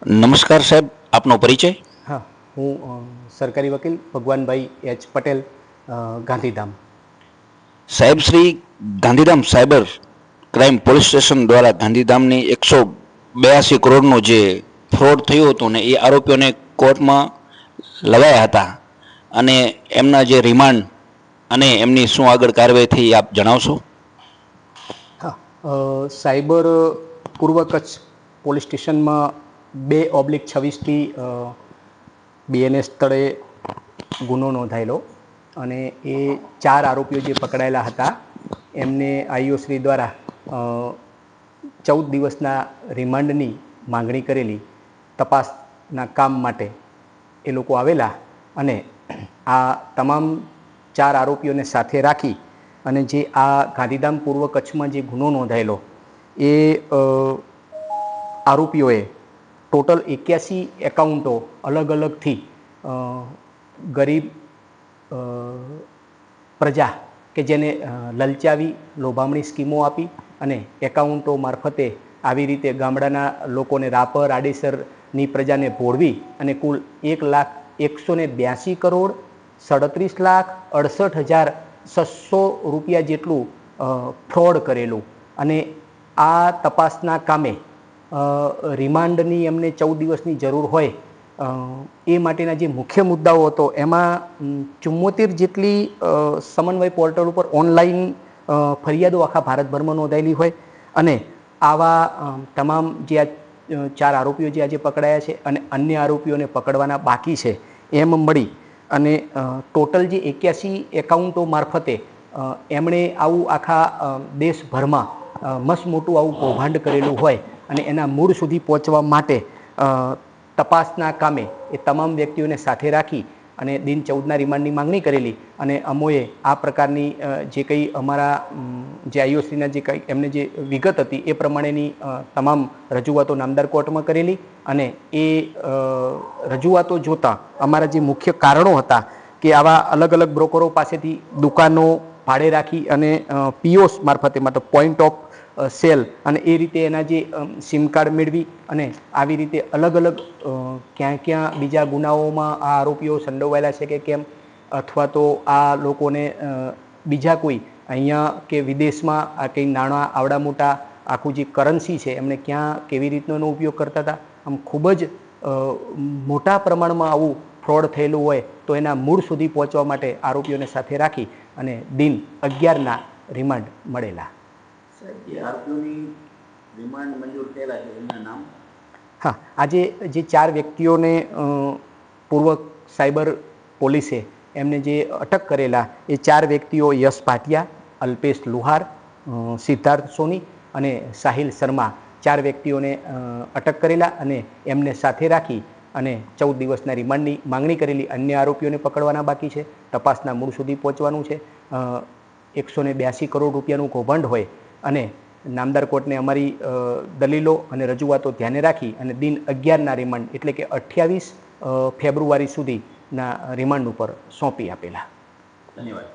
નમસ્કાર સાહેબ, આપનો પરિચય? હા, હું સરકારી વકીલ ભગવાનભાઈ એચ પટેલ, ગાંધીધામ. સાહેબ Shri, Gandhidham cyber crime police station દ્વારા ગાંધીધામની 182 કરોડનો જે ફ્રોડ થયું હતું ને એ આરોપીઓને કોર્ટમાં લવાયા હતા અને એમના જે રિમાન્ડ અને એમની શું આગળ કાર્યવાહી થઈ આપ જણાવશો? હા, સાયબર પૂર્વ કચ્છ પોલીસ સ્ટેશનમાં 2/26થી BNS સ્થળે ગુનો નોંધાયેલો અને એ 4 આરોપીઓ જે પકડાયેલા હતા એમને આઈઓશ્રી દ્વારા 14 દિવસના રિમાન્ડની માંગણી કરેલી. તપાસના કામ માટે એ લોકો આવેલા અને આ તમામ 4 આરોપીઓને સાથે રાખી અને જે આ ગાંધીધામ પૂર્વ કચ્છમાં જે ગુનો નોંધાયેલો એ આરોપીઓએ ટોટલ 81 એકાઉન્ટો અલગ અલગથી ગરીબ પ્રજા કે જેને લલચાવી લોભામણી સ્કીમો આપી અને એકાઉન્ટો મારફતે આવી રીતે ગામડાના લોકોને રાપર આડેસરની પ્રજાને ભોળવી અને કુલ 1,182,37,68,600 રૂપિયા જેટલું ફ્રોડ કરેલું. અને આ તપાસના કામે રિમાન્ડની એમને 14 દિવસની જરૂર હોય એ માટેના જે મુખ્ય મુદ્દાઓ હતો એમાં 74 જેટલી સમન્વય પોર્ટલ ઉપર ઓનલાઈન ફરિયાદો આખા ભારતભરમાં નોંધાયેલી હોય અને આવા તમામ જે આ 4 આરોપીઓ જે આજે પકડાયા છે અને અન્ય આરોપીઓને પકડવાના બાકી છે એમ મળી અને ટોટલ જે 81 એકાઉન્ટો મારફતે એમણે આવું આખા દેશભરમાં મસ્ત મોટું આવું કૌભાંડ કરેલું હોય અને એના મૂળ સુધી પહોંચવા માટે તપાસના કામે એ તમામ વ્યક્તિઓને સાથે રાખી અને દિન 14ના રિમાન્ડની માંગણી કરેલી અને અમોએ આ પ્રકારની જે કંઈ અમારા જે આઈઓસીના જે કંઈ એમને જે વિગત હતી એ પ્રમાણેની તમામ રજૂઆતો નામદાર કોર્ટમાં કરેલી અને એ રજૂઆતો જોતાં અમારા જે મુખ્ય કારણો હતા કે આવા અલગ અલગ બ્રોકરો પાસેથી દુકાનો ભાડે રાખી અને પીઓસ મારફતે મતલબ પોઈન્ટ ઓફ સેલ અને એ રીતે એના જે સિમ કાર્ડ મેળવી અને આવી રીતે અલગ અલગ ક્યાં ક્યાં બીજા ગુનાઓમાં આ આરોપીઓ સંડોવાયેલા છે કે કેમ અથવા તો આ લોકોને બીજા કોઈ અહીંયા કે વિદેશમાં આ કંઈ નાણાં આવડા મોટા આખું જે કરન્સી છે એમને ક્યાં કેવી રીતનો એનો ઉપયોગ કરતા હતા. આમ ખૂબ જ મોટા પ્રમાણમાં આવું ફ્રોડ થયેલું હોય તો એના મૂળ સુધી પહોંચવા માટે આરોપીઓને સાથે રાખી અને દિન 11ના રિમાન્ડ મળેલા. હા, આજે જે 4 વ્યક્તિઓને પૂર્વ સાયબર પોલીસે એમને જે અટક કરેલા એ 4 વ્યક્તિઓ યશ ભાટિયા, અલ્પેશ લુહાર, સિદ્ધાર્થ સોની અને સાહિલ શર્મા 4 વ્યક્તિઓને અટક કરેલા અને એમને સાથે રાખી અને 14 દિવસના રિમાન્ડની માંગણી કરેલી. અન્ય આરોપીઓને પકડવાના બાકી છે. તપાસના મૂળ સુધી પહોંચવાનું છે. 182 કરોડ રૂપિયાનું કૌભાંડ હોય અને નામદાર કોર્ટને અમારી દલીલો અને રજૂઆતો ધ્યાને રાખી અને દિન 11ના રિમાન્ડ એટલે કે 28 ફેબ્રુઆરી સુધીના રિમાન્ડ ઉપર સોંપી આપેલા. ધન્યવાદ.